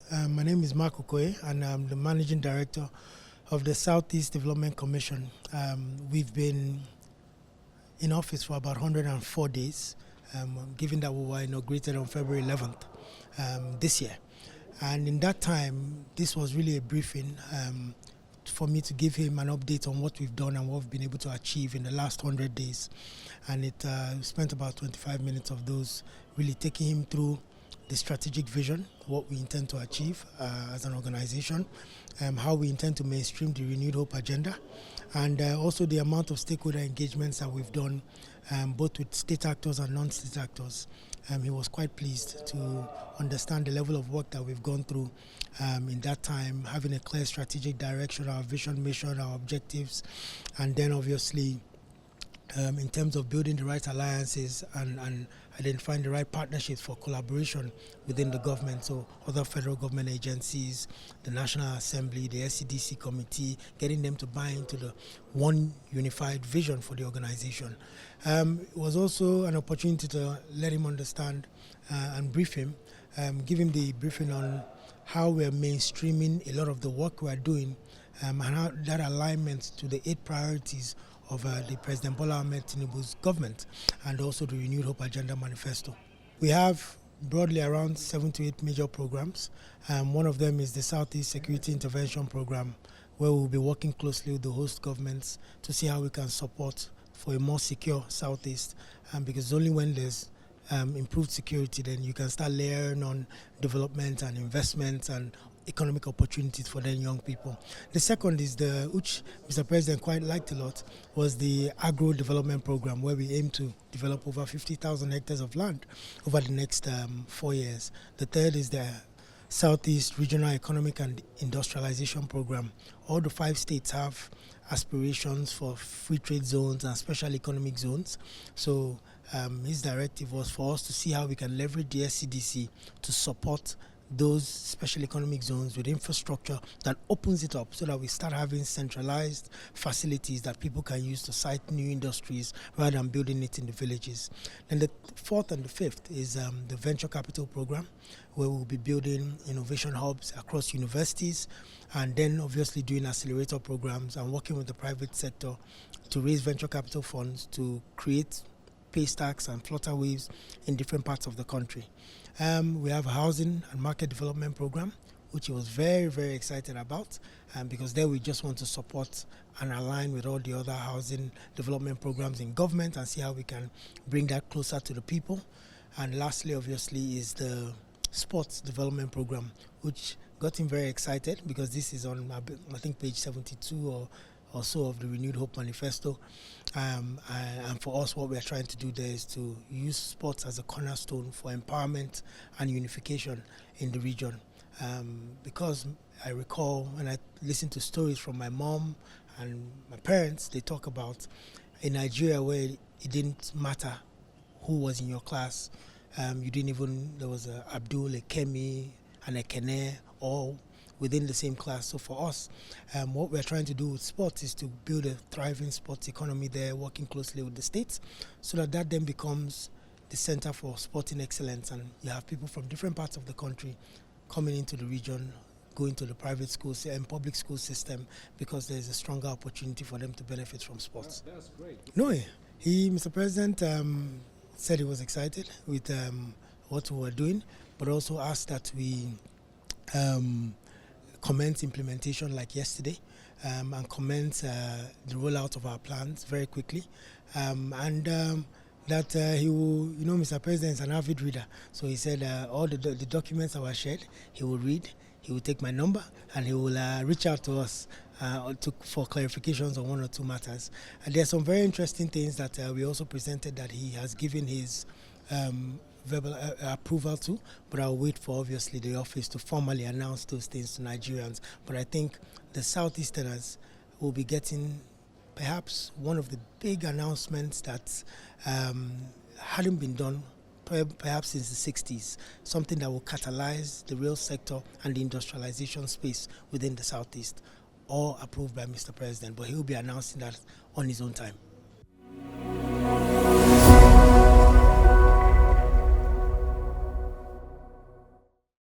My name is Mark Okoye, and I'm the Managing Director of the Southeast Development Commission. We've been in office for about 104 days, given that we were inaugurated on February 11th this year. And in that time, this was really a briefing for me to give him an update on what we've done and what we've been able to achieve in the last 100 days. And it spent about 25 minutes of those really taking him through the strategic vision, what we intend to achieve as an organization, how we intend to mainstream the Renewed Hope agenda, and also the amount of stakeholder engagements that we've done, both with state actors and non-state actors. He was quite pleased to understand the level of work that we've gone through in that time, having a clear strategic direction, our vision, mission, our objectives, and then obviously in terms of building the right alliances and identifying the right partnerships for collaboration within the government, so other federal government agencies, the National Assembly, the SEDC committee, getting them to buy into the one unified vision for the organization. It was also an opportunity to let him understand and brief him, give him the briefing on how we're mainstreaming a lot of the work we're doing and how that alignment to the 8 priorities of the President Bola Tinubu's government and also the Renewed Hope Agenda Manifesto. We have broadly around 7 to 8 major programs. One of them is the Southeast Security Intervention Program, where we'll be working closely with the host governments to see how we can support for a more secure Southeast, because only when there's improved security, then you can start layering on development and investment and economic opportunities for the young people. The second is which Mr. President quite liked a lot, was the agro development program, where we aim to develop over 50,000 hectares of land over the next 4 years. The third is the Southeast Regional Economic and Industrialization Program. All the 5 states have aspirations for free trade zones and special economic zones. So his directive was for us to see how we can leverage the SEDC to support those special economic zones with infrastructure that opens it up so that we start having centralized facilities that people can use to site new industries rather than building it in the villages. And the fourth and the fifth is the venture capital program, where we'll be building innovation hubs across universities and then obviously doing accelerator programs and working with the private sector to raise venture capital funds to create pay stacks and flutter waves in different parts of the country. We have a housing and market development program, which he was very, very excited about, because there we just want to support and align with all the other housing development programs in government and see how we can bring that closer to the people. And lastly, obviously, is the sports development program, which got him very excited because this is on, I think, page 72 or so of the Renewed Hope Manifesto. And for us, what we are trying to do there is to use sports as a cornerstone for empowerment and unification in the region. Because I recall when I listen to stories from my mom and my parents, they talk about in Nigeria where it didn't matter who was in your class. You didn't even, there was a Abdul, a Kemi, and a Kene, all within the same class. So for us, what we're trying to do with sports is to build a thriving sports economy there, working closely with the states, so that then becomes the center for sporting excellence. And you have people from different parts of the country coming into the region, going to the private schools and public school system, because there's a stronger opportunity for them to benefit from sports. That's great. No, Mr. President said he was excited with what we were doing, but also asked that we commence implementation like yesterday, and commence the rollout of our plans very quickly, and that he will, Mr. President is an avid reader, so he said all the documents that were shared, he will read, he will take my number, and he will reach out to us for clarifications on 1 or 2 matters. And there are some very interesting things that we also presented that he has given his verbal approval to, but I'll wait for obviously the office to formally announce those things to Nigerians. But I think the Southeasterners will be getting perhaps one of the big announcements that hadn't been done perhaps since the 60s, something that will catalyze the real sector and the industrialization space within the Southeast, all approved by Mr. President, but he will be announcing that on his own time.